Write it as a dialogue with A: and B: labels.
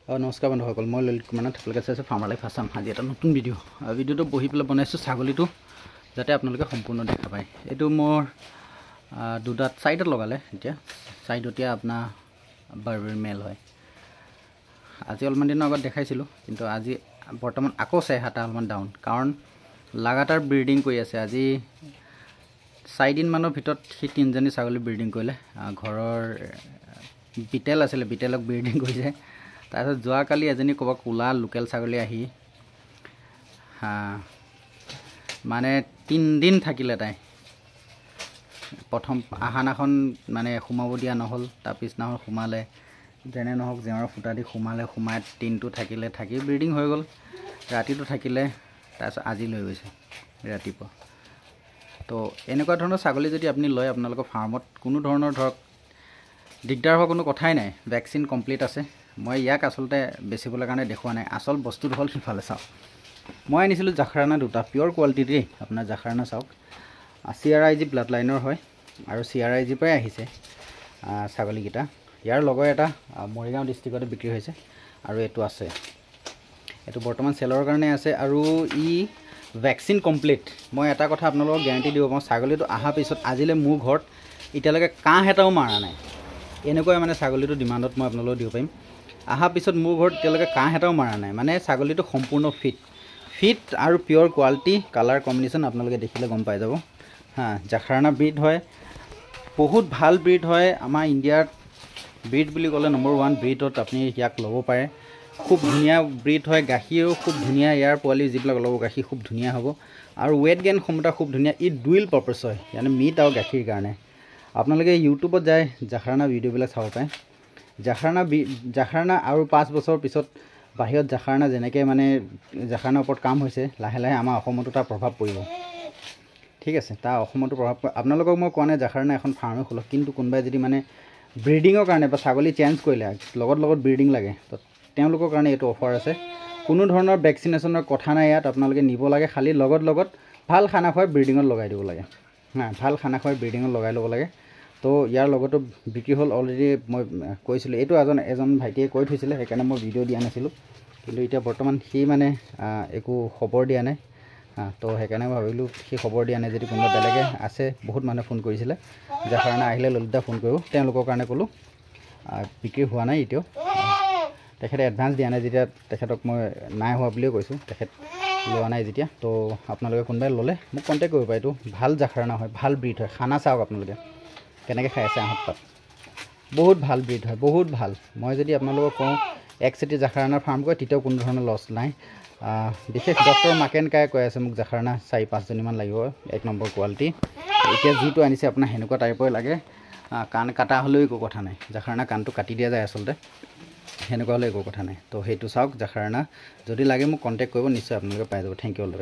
A: নমস্কাৰ বন্ধুসকল, মই ললিত কুমাৰ নাথ। আপোনালোকে চাইছে ফাৰ্মাৰ লাইফ আছাম। আজি এটা নতুন ভিডিঅ'টো বহি পেলাই বনাইছোঁ ছাগলীটো, যাতে আপোনালোকে সম্পূৰ্ণ দেখা পায়। এইটো মোৰ চাইডত লগালে, এতিয়া চাইডতীয়া আপোনাৰ বাৰ্বেৰ মেল হয়। আজি অলপমান দিনৰ আগত দেখাইছিলোঁ, কিন্তু আজি বৰ্তমান আকৌ চেহাটা অলপমান ডাউন, কাৰণ লাগাতাৰ ব্ৰিডিং কৰি আছে। আজি 4 দিনমানৰ ভিতৰত সি 3জনী ছাগলী ব্ৰিডিং কৰিলে। ঘৰৰ বিটেল আছিলে, বিটেলক ব্ৰিডিং কৰিছে। তাৰপিছত যোৱাকালি এজনী ক'ৰবাত ক'লা লোকেল ছাগলী আহি মানে 3 দিন থাকিলে। তাই প্ৰথম আহানাখন মানে সোমাব দিয়া নহ'ল, তাৰ পিছদিনাখন সোমালে। যেনে নহওক জেওৰাৰ ফুটা দি সোমাই দিনটো থাকিলে, থাকি ব্ৰিডিং হৈ গ'ল। ৰাতিটো থাকিলে, তাৰপিছত আজি লৈ গৈছে ৰাতিপুৱা। তো এনেকুৱা ধৰণৰ ছাগলী যদি আপুনি লয়, আপোনালোকৰ ফাৰ্মত কোনো ধৰণৰ ধৰক দিগদাৰ হোৱা কোনো কথাই নাই। ভেকচিন কমপ্লিট আছে। মই ইয়াক আচলতে বেচিবলৈ কাৰণে দেখুওৱা নাই। আচল বস্তুটো হ'ল সিফালে চাওক। মই আনিছিলোঁ জাখৰানা দুটা, পিয়'ৰ কোৱালিটি দেই। আপোনাৰ জাখৰানা চাওক, CRIG ব্লাড লাইনৰ হয়, আৰু CRIG পৰাই আহিছে ছাগলীকেইটা। ইয়াৰ লগৰ এটা মৰিগাঁও ডিষ্ট্ৰিক্টতে বিক্ৰী হৈছে, আৰু এইটো আছে। এইটো বৰ্তমান চেলৰ কাৰণে আছে, আৰু ই ভেকচিন কমপ্লিট। মই এটা কথা আপোনালোকক গেৰাণ্টি দিব পাৰোঁ, ছাগলীটো অহাৰ পিছত আজিলৈ মোৰ ঘৰত এতিয়ালৈকে কাঁহ এটাও মাৰা নাই। এনেকুৱাই মানে ছাগলীটো ডিমাণ্ডত মই আপোনালোকক দিব পাৰিম। অহাৰ পিছত মোৰ ঘৰত এতিয়ালৈকে কাঁহ এটাও মাৰা নাই। মানে ছাগলীটো সম্পূৰ্ণ ফিট আৰু পিয়'ৰ কোৱালিটি, কালাৰ কম্বিনেশ্যন আপোনালোকে দেখিলে গম পাই যাব। জাখৰানা ব্ৰীড হয়, বহুত ভাল ব্ৰীড হয়। আমাৰ ইণ্ডিয়াত ব্ৰীড বুলি ক'লে নম্বৰ 1 ব্ৰীডত আপুনি ইয়াক ল'ব পাৰে। খুব ধুনীয়া ব্ৰীড হয়, গাখীৰো খুব ধুনীয়া। ইয়াৰ পোৱালি যিবিলাক ল'ব, গাখীৰ খুব ধুনীয়া হ'ব, আৰু ৱেট গেইন ক্ষমতা খুব ধুনীয়া। ই ডুৱেল পাৰ্পাছ হয়, মানে মিট আৰু গাখীৰ কাৰণে। আপোনালোকে ইউটিউবত যায় জাখৰানা ভিডিঅ'বিলাক চাব পাৰে। জাখৰানা আৰু 5 বছৰ পিছত বাহিৰত জাখৰানা যেনেকৈ মানে জাখৰানাৰ ওপৰত কাম হৈছে, লাহে লাহে আমাৰ অসমতো তাৰ প্ৰভাৱ পৰিব। ঠিক আছে, তাৰ অসমতো প্ৰভাৱ পৰে। আপোনালোকক মই কোৱা নাই জাখৰানা এখন ফাৰ্মে খোলক, কিন্তু কোনোবাই যদি মানে ব্ৰিডিঙৰ কাৰণে বা ছাগলী চেঞ্জ কৰিলে, লগত ব্ৰিডিং লাগে, তো তেওঁলোকৰ কাৰণে এইটো অফাৰ আছে। কোনো ধৰণৰ ভেকচিনেশ্যনৰ কথা নাই ইয়াত। আপোনালোকে নিব লাগে, খালী লগত ভাল খানা খুৱাই ব্ৰিডিঙত লগাই দিব লাগে। ভাল খানা খুৱাই ব্ৰিডিঙত লগাই ল'ব লাগে। তো ইয়াৰ লগতো বিক্ৰী হ'ল অলৰেডি। মই কৈছিলোঁ, এইটো এজন ভাইটিয়ে কৈ থৈছিলে, সেইকাৰণে মই ভিডিঅ' দিয়া নাছিলোঁ। কিন্তু এতিয়া বৰ্তমান সি মানে একো খবৰ দিয়া নাই। তো সেইকাৰণে মই ভাবিলোঁ সি খবৰ দিয়া নাই যদি কোনোবা বেলেগে আছে। বহুত মানুহে ফোন কৰিছিলে, জাখৰানা আহিলে ললিতা ফোন কৰিব। তেওঁলোকৰ কাৰণে ক'লোঁ বিক্ৰী হোৱা নাই এতিয়াও। তেখেতে এডভান্স দিয়া নাই, যেতিয়া তেখেতক মই নাই হোৱা বুলিয়ে কৈছোঁ। তেখেত লোৱা নাই যেতিয়া। তো আপোনালোকে কোনোবাই ল'লে মোক কণ্টেক্ট কৰিব পাৰে। এইটো ভাল জাখৰানা হয়, ভাল ব্ৰীড হয়। খানা চাওক আপোনালোকে কেনেকৈ খাই আছে আহঁত পাত। বহুত ভাল ব্ৰীড হয়, বহুত ভাল। মই যদি আপোনালোকক কওঁ এক চিটি জাখৰানাৰ ফাৰ্ম কৰে, তেতিয়াও কোনো ধৰণৰ লছ নাই। বিশেষ ডক্টৰ মাকেন কায়ে কৈ আছে মোক জাখৰানা 4-5জনীমান লাগিব, 1 নম্বৰ কোৱালিটি। এতিয়া যিটো আনিছে আপোনাৰ সেনেকুৱা টাইপৰে লাগে। কাণ কাটা হ'লেও একো কথা নাই। জাখৰানা কাণটো কাটি দিয়া যায় আচলতে, সেনেকুৱা হ'লে একো কথা নাই। তো সেইটো চাওক জাখৰানা। যদি লাগে মোক কণ্টেক্ট কৰিব, নিশ্চয় আপোনালোকে পাই যাব। Thank you all the best.